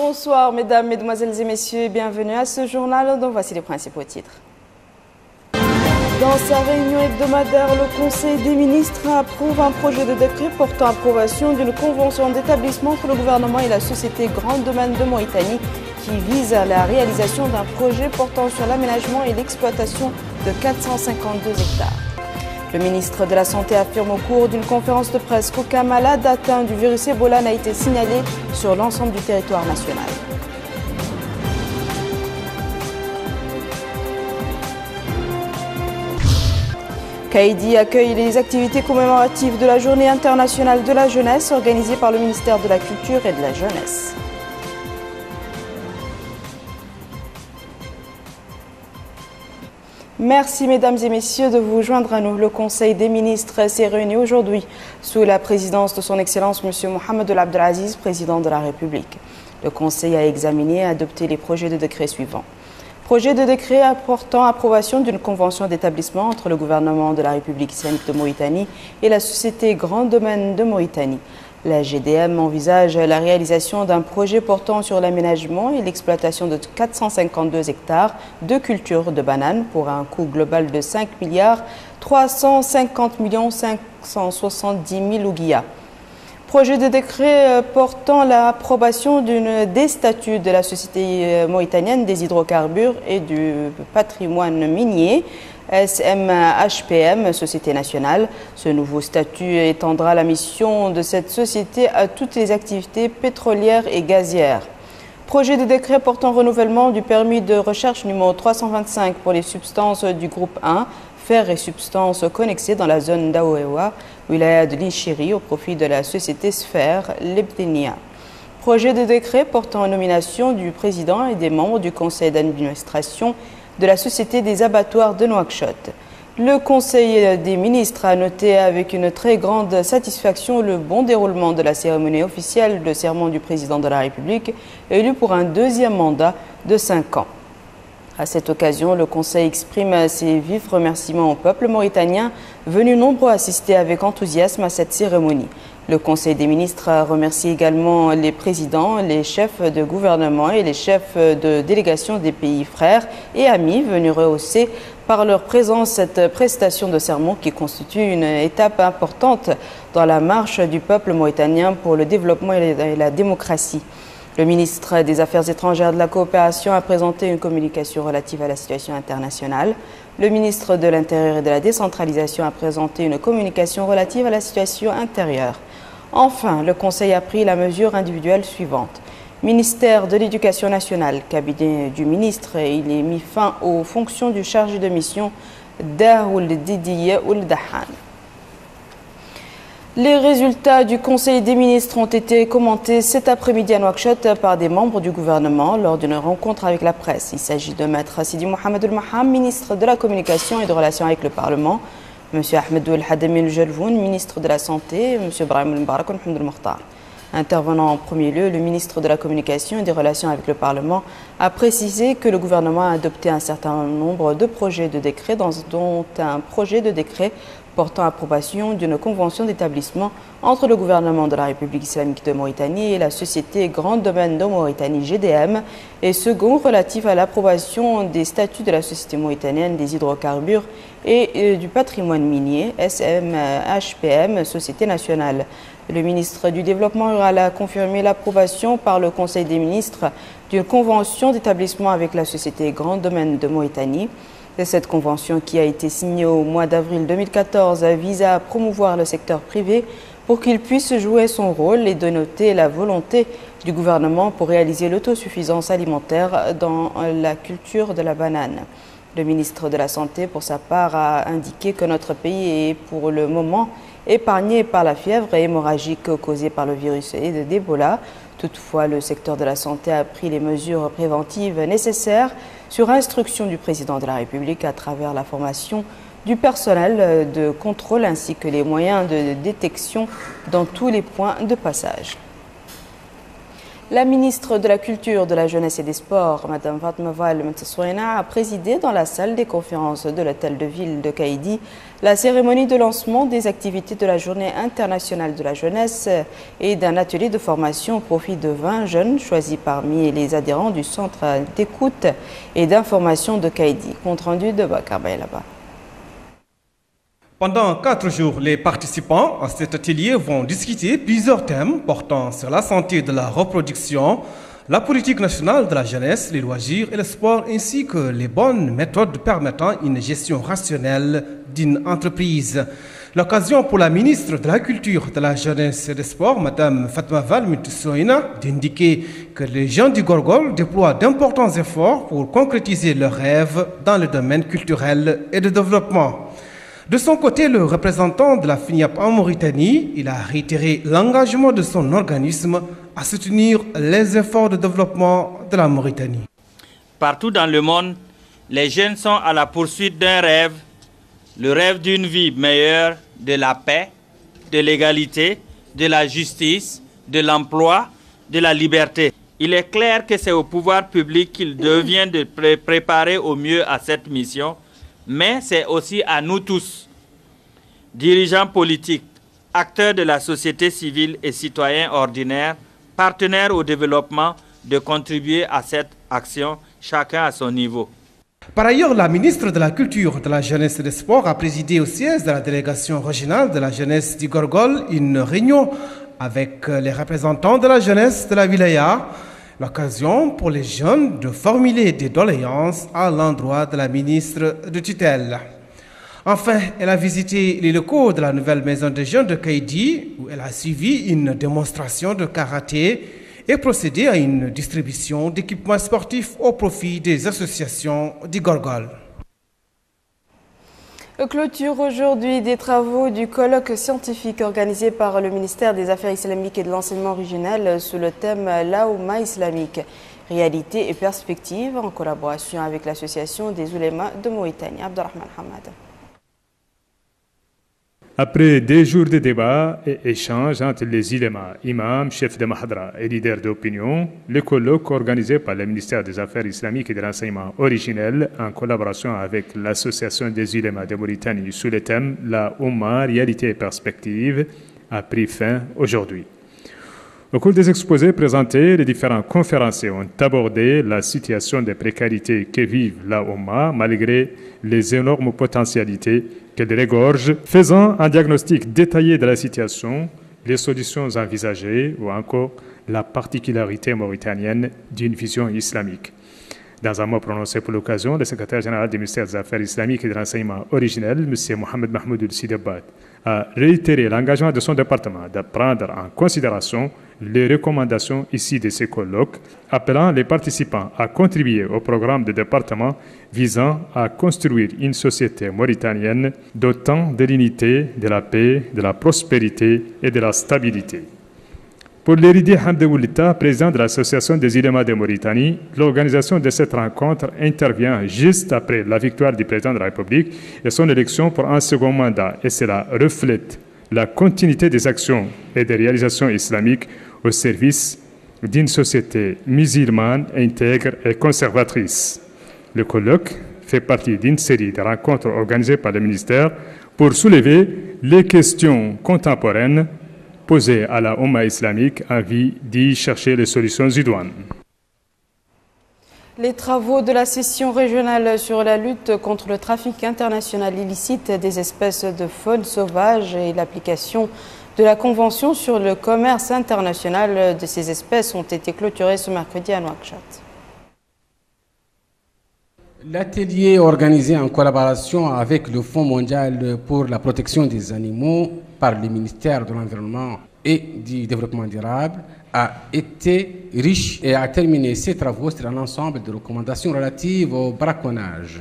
Bonsoir mesdames, mesdemoiselles et messieurs et bienvenue à ce journal dont voici les principaux titres. Dans sa réunion hebdomadaire, le Conseil des ministres approuve un projet de décret portant approbation d'une convention d'établissement entre le gouvernement et la société Grand Domaine de Mauritanie qui vise à la réalisation d'un projet portant sur l'aménagement et l'exploitation de 452 hectares. Le ministre de la Santé affirme au cours d'une conférence de presse qu'aucun malade atteint du virus Ebola n'a été signalé sur l'ensemble du territoire national. Kaïdi accueille les activités commémoratives de la Journée internationale de la jeunesse organisée par le ministère de la Culture et de la Jeunesse. Merci mesdames et messieurs de vous joindre à nous. Le Conseil des ministres s'est réuni aujourd'hui sous la présidence de son Excellence M. Mohamed El Abdelaziz, président de la République. Le Conseil a examiné et adopté les projets de décret suivants. Projet de décret apportant approbation d'une convention d'établissement entre le gouvernement de la République islamique de Mauritanie et la société Grand Domaine de Mauritanie. La GDM envisage la réalisation d'un projet portant sur l'aménagement et l'exploitation de 452 hectares de culture de bananes pour un coût global de 5 350 570 000 ouguiyas. Projet de décret portant l'approbation des statuts de la Société mauritanienne des hydrocarbures et du patrimoine minier, SMHPM, Société nationale. Ce nouveau statut étendra la mission de cette société à toutes les activités pétrolières et gazières. Projet de décret portant renouvellement du permis de recherche numéro 325 pour les substances du groupe 1, fer et substances connexées dans la zone d'Aouewa, wilaya de l'Inchiri, au profit de la société Sphère Lebdenia. Projet de décret portant nomination du président et des membres du conseil d'administration de la Société des abattoirs de Nouakchott. Le Conseil des ministres a noté avec une très grande satisfaction le bon déroulement de la cérémonie officielle de serment du président de la République, élu pour un deuxième mandat de 5 ans. À cette occasion, le Conseil exprime ses vifs remerciements au peuple mauritanien, venu nombreux assister avec enthousiasme à cette cérémonie. Le Conseil des ministres remercie également les présidents, les chefs de gouvernement et les chefs de délégation des pays frères et amis venus rehausser par leur présence cette prestation de serment qui constitue une étape importante dans la marche du peuple mauritanien pour le développement et la démocratie. Le ministre des Affaires étrangères et de la coopération a présenté une communication relative à la situation internationale. Le ministre de l'Intérieur et de la décentralisation a présenté une communication relative à la situation intérieure. Enfin, le Conseil a pris la mesure individuelle suivante. Ministère de l'Éducation nationale, cabinet du ministre, il est mis fin aux fonctions du chargé de mission Daoul Didiye Ould Dahan. Les résultats du Conseil des ministres ont été commentés cet après-midi à Nouakchott par des membres du gouvernement lors d'une rencontre avec la presse. Il s'agit de Maître Sidi Mohamed El Maham, ministre de la Communication et de Relations avec le Parlement, M. Ahmed El Hadami El Jelvoun, ministre de la Santé, et M. Brahim El Mbarak El Mokhtar. Intervenant en premier lieu, le ministre de la Communication et des Relations avec le Parlement a précisé que le gouvernement a adopté un certain nombre de projets de décret, dont un projet de décret portant approbation d'une convention d'établissement entre le gouvernement de la République islamique de Mauritanie et la société Grand Domaine de Mauritanie GDM, et second relatif à l'approbation des statuts de la Société mauritanienne des hydrocarbures et du patrimoine minier, SMHPM, Société nationale. Le ministre du Développement rural a confirmé l'approbation par le Conseil des ministres d'une convention d'établissement avec la Société Grand Domaine de Mauritanie. Cette convention, qui a été signée au mois d'avril 2014, vise à promouvoir le secteur privé pour qu'il puisse jouer son rôle et dénoter la volonté du gouvernement pour réaliser l'autosuffisance alimentaire dans la culture de la banane. Le ministre de la Santé, pour sa part, a indiqué que notre pays est pour le moment épargné par la fièvre hémorragique causée par le virus d'Ebola. Toutefois, le secteur de la santé a pris les mesures préventives nécessaires sur instruction du président de la République à travers la formation du personnel de contrôle ainsi que les moyens de détection dans tous les points de passage. La ministre de la Culture, de la Jeunesse et des Sports, Mme Fatma Val Mtessoina, a présidé dans la salle des conférences de l'hôtel de ville de Kaïdi la cérémonie de lancement des activités de la Journée internationale de la jeunesse et d'un atelier de formation au profit de 20 jeunes choisis parmi les adhérents du centre d'écoute et d'information de Kaïdi. Compte rendu de Bakar Baylaba. Pendant 4 jours, les participants à cet atelier vont discuter plusieurs thèmes portant sur la santé de la reproduction, la politique nationale de la jeunesse, les loisirs et le sport, ainsi que les bonnes méthodes permettant une gestion rationnelle d'une entreprise. L'occasion pour la ministre de la Culture, de la Jeunesse et des Sports, Mme Fatma Val Mtessoina, d'indiquer que les jeunes du Gorgol déploient d'importants efforts pour concrétiser leurs rêves dans le domaine culturel et de développement. De son côté, le représentant de la FINIAP en Mauritanie, il a réitéré l'engagement de son organisme à soutenir les efforts de développement de la Mauritanie. Partout dans le monde, les jeunes sont à la poursuite d'un rêve, le rêve d'une vie meilleure, de la paix, de l'égalité, de la justice, de l'emploi, de la liberté. Il est clair que c'est au pouvoir public qu'il devient de préparer au mieux à cette mission, mais c'est aussi à nous tous, dirigeants politiques, acteurs de la société civile et citoyens ordinaires, partenaires au développement, de contribuer à cette action, chacun à son niveau. Par ailleurs, la ministre de la Culture, de la Jeunesse et des Sports a présidé au siège de la délégation régionale de la jeunesse du Gorgol une réunion avec les représentants de la jeunesse de la Wilaya, l'occasion pour les jeunes de formuler des doléances à l'endroit de la ministre de tutelle. Enfin, elle a visité les locaux de la nouvelle maison des jeunes de Kaïdi, où elle a suivi une démonstration de karaté et procédé à une distribution d'équipements sportifs au profit des associations du Gorgol. Clôture aujourd'hui des travaux du colloque scientifique organisé par le ministère des Affaires islamiques et de l'enseignement originel sous le thème L'Aouma islamique, réalité et perspective, en collaboration avec l'association des oulémas de Mauritanie. Abdelrahman Hamad. Après des jours de débats et échanges entre les ulémas, imams, chefs de mahadra et leaders d'opinion, le colloque organisé par le ministère des Affaires islamiques et de l'enseignement originel en collaboration avec l'association des ulémas de Mauritanie sous le thème La Oumma, réalité et perspective a pris fin aujourd'hui. Au cours des exposés présentés, les différents conférenciers ont abordé la situation de précarité que vivent la Oumma malgré les énormes potentialités qu'elle regorge, faisant un diagnostic détaillé de la situation, les solutions envisagées ou encore la particularité mauritanienne d'une vision islamique. Dans un mot prononcé pour l'occasion, le secrétaire général du ministère des Affaires islamiques et de l'enseignement originel, M. Mohamed Mahmoud El-Sidebad, a réitéré l'engagement de son département de prendre en considération les recommandations issues de ces colloques, appelant les participants à contribuer au programme de département visant à construire une société mauritanienne dotant de l'unité, de la paix, de la prospérité et de la stabilité. Pour l'Éridi Hamdeoulita, président de l'Association des ulémas de Mauritanie, l'organisation de cette rencontre intervient juste après la victoire du président de la République et son élection pour un second mandat, et cela reflète la continuité des actions et des réalisations islamiques au service d'une société musulmane intègre et conservatrice. Le colloque fait partie d'une série de rencontres organisées par le ministère pour soulever les questions contemporaines posées à la Oumma islamique en vue d'y chercher les solutions idoines. Les travaux de la session régionale sur la lutte contre le trafic international illicite des espèces de faune sauvage et l'application de la Convention sur le commerce international de ces espèces ont été clôturés ce mercredi à Nouakchott. L'atelier organisé en collaboration avec le Fonds mondial pour la protection des animaux par le ministère de l'Environnement et du Développement durable a été riche et a terminé ses travaux sur un ensemble de recommandations relatives au braconnage.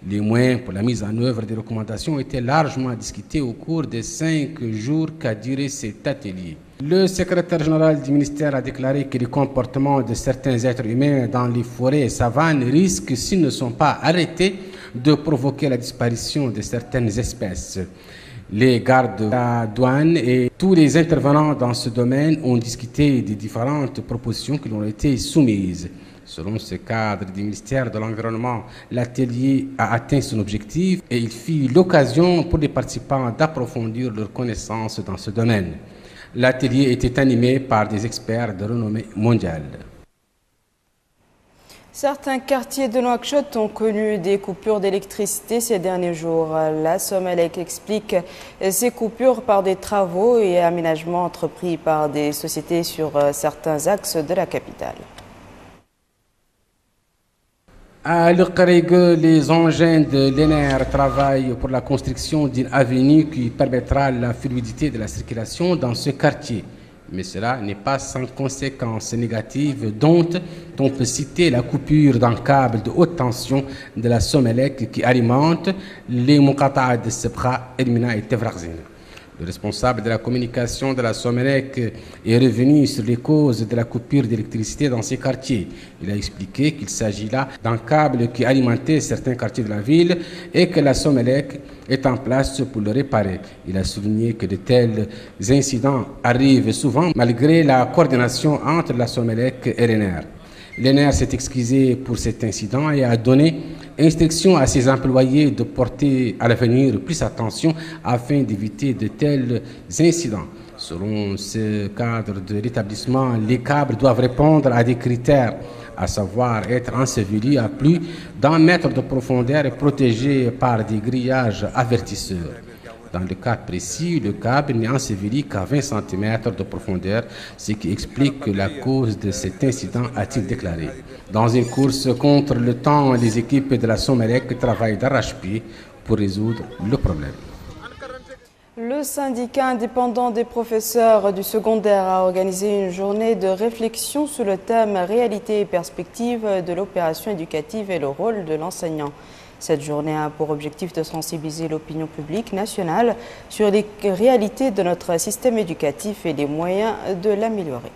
Les moyens pour la mise en œuvre des recommandations ont été largement discutés au cours des 5 jours qu'a duré cet atelier. Le secrétaire général du ministère a déclaré que le comportement de certains êtres humains dans les forêts et savanes risque, s'ils ne sont pas arrêtés, de provoquer la disparition de certaines espèces. Les gardes de la douane et tous les intervenants dans ce domaine ont discuté des différentes propositions qui ont été soumises. Selon ce cadre du ministère de l'Environnement, l'atelier a atteint son objectif et il fit l'occasion pour les participants d'approfondir leurs connaissances dans ce domaine. L'atelier était animé par des experts de renommée mondiale. Certains quartiers de Nouakchott ont connu des coupures d'électricité ces derniers jours. La Somelec explique ces coupures par des travaux et aménagements entrepris par des sociétés sur certains axes de la capitale. À l'Uqarigue, les engins de l'ENER travaillent pour la construction d'une avenue qui permettra la fluidité de la circulation dans ce quartier. Mais cela n'est pas sans conséquences négatives, dont on peut citer la coupure d'un câble de haute tension de la Somelec qui alimente les Muqata'a de Sebra, Elmina et Tefraghzine. Le responsable de la communication de la Somelec est revenu sur les causes de la coupure d'électricité dans ces quartiers. Il a expliqué qu'il s'agit là d'un câble qui alimentait certains quartiers de la ville et que la Somelec est en place pour le réparer. Il a souligné que de tels incidents arrivent souvent malgré la coordination entre la Somelec et l'ENER. L'ENER s'est excusé pour cet incident et a donné instruction à ses employés de porter à l'avenir plus attention afin d'éviter de tels incidents. Selon ce cadre de l'établissement, les câbles doivent répondre à des critères, à savoir être ensevelis à plus d'1 mètre de profondeur et protégés par des grillages avertisseurs. Dans le cas précis, le câble n'est enseveli qu'à 20 cm de profondeur, ce qui explique la cause de cet incident, a-t-il déclaré. Dans une course contre le temps, les équipes de la Somelec travaillent d'arrache-pied pour résoudre le problème. Le syndicat indépendant des professeurs du secondaire a organisé une journée de réflexion sur le thème « Réalité et perspective de l'opération éducative et le rôle de l'enseignant ». Cette journée a pour objectif de sensibiliser l'opinion publique nationale sur les réalités de notre système éducatif et les moyens de l'améliorer.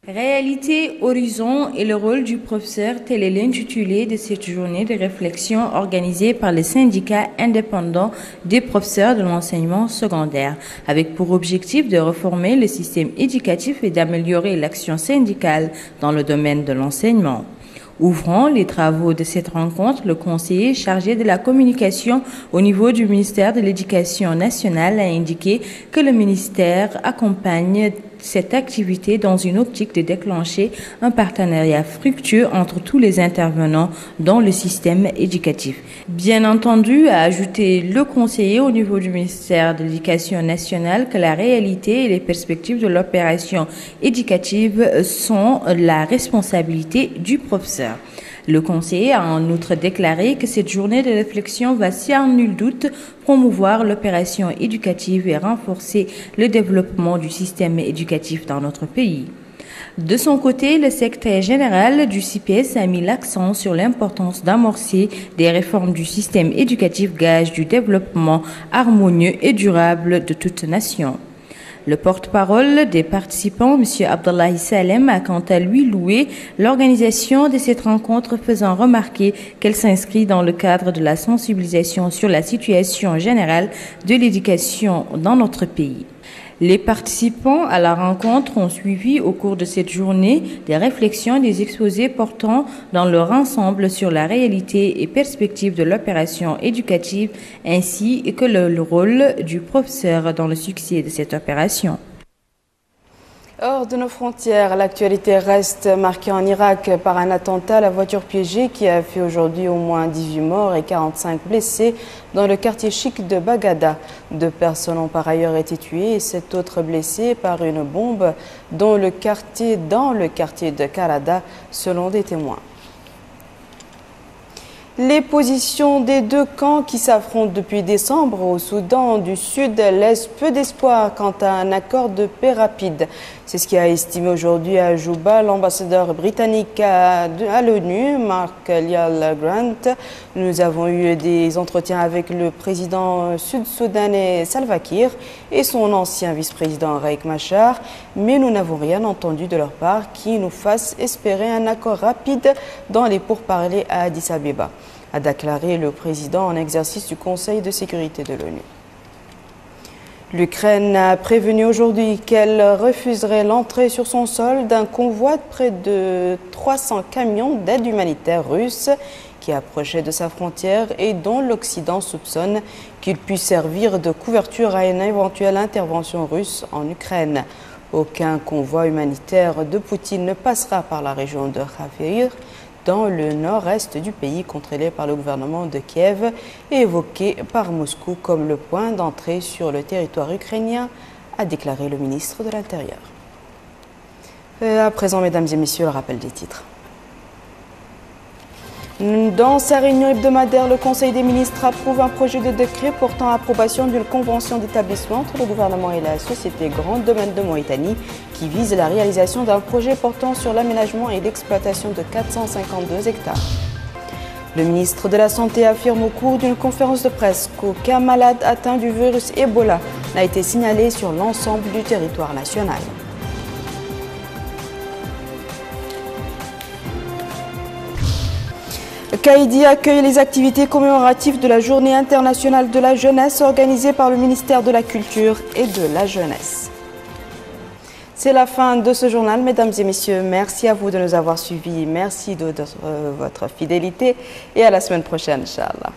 Réalité, horizon et le rôle du professeur, tel est l'intitulé de cette journée de réflexion organisée par le syndicat indépendant des professeurs de l'enseignement secondaire, avec pour objectif de reformer le système éducatif et d'améliorer l'action syndicale dans le domaine de l'enseignement. Ouvrant les travaux de cette rencontre, le conseiller chargé de la communication au niveau du ministère de l'Éducation nationale a indiqué que le ministère accompagne cette activité dans une optique de déclencher un partenariat fructueux entre tous les intervenants dans le système éducatif. Bien entendu, a ajouté le conseiller au niveau du ministère de l'Éducation nationale que la réalité et les perspectives de l'opération éducative sont la responsabilité du professeur. Le conseiller a en outre déclaré que cette journée de réflexion va sans nul doute promouvoir l'opération éducative et renforcer le développement du système éducatif dans notre pays. De son côté, le secrétaire général du CIPES a mis l'accent sur l'importance d'amorcer des réformes du système éducatif, gage du développement harmonieux et durable de toute nation. Le porte-parole des participants, M. Abdullahi Salem, a quant à lui loué l'organisation de cette rencontre, faisant remarquer qu'elle s'inscrit dans le cadre de la sensibilisation sur la situation générale de l'éducation dans notre pays. Les participants à la rencontre ont suivi au cours de cette journée des réflexions et des exposés portant dans leur ensemble sur la réalité et perspective de l'opération éducative ainsi que le rôle du professeur dans le succès de cette opération. Hors de nos frontières, l'actualité reste marquée en Irak par un attentat à la voiture piégée qui a fait aujourd'hui au moins 18 morts et 45 blessés dans le quartier chic de Bagdad. 2 personnes ont par ailleurs été tuées et 7 autres blessées par une bombe dans le quartier de Karada, selon des témoins. Les positions des 2 camps qui s'affrontent depuis décembre au Soudan du Sud laissent peu d'espoir quant à un accord de paix rapide. C'est ce qu'a estimé aujourd'hui à Juba l'ambassadeur britannique à l'ONU, Mark Lyall Grant. Nous avons eu des entretiens avec le président sud-soudanais Salva Kiir et son ancien vice-président Riek Machar, mais nous n'avons rien entendu de leur part qui nous fasse espérer un accord rapide dans les pourparlers à Addis Abeba. a déclaré le président en exercice du Conseil de sécurité de l'ONU. L'Ukraine a prévenu aujourd'hui qu'elle refuserait l'entrée sur son sol d'un convoi de près de 300 camions d'aide humanitaire russe qui approchait de sa frontière et dont l'Occident soupçonne qu'il puisse servir de couverture à une éventuelle intervention russe en Ukraine. Aucun convoi humanitaire de Poutine ne passera par la région de Kharkiv, dans le nord-est du pays contrôlé par le gouvernement de Kiev et évoqué par Moscou comme le point d'entrée sur le territoire ukrainien, a déclaré le ministre de l'Intérieur. À présent, mesdames et messieurs, le rappel des titres. Dans sa réunion hebdomadaire, le Conseil des ministres approuve un projet de décret portant approbation d'une convention d'établissement entre le gouvernement et la société Grand Domaine de Mauritanie qui vise la réalisation d'un projet portant sur l'aménagement et l'exploitation de 452 hectares. Le ministre de la Santé affirme au cours d'une conférence de presse qu'aucun malade atteint du virus Ebola n'a été signalé sur l'ensemble du territoire national. Kaïdi accueille les activités commémoratives de la Journée internationale de la jeunesse organisée par le ministère de la Culture et de la Jeunesse. C'est la fin de ce journal, mesdames et messieurs. Merci à vous de nous avoir suivis. Merci de votre fidélité et à la semaine prochaine, Inch'Allah.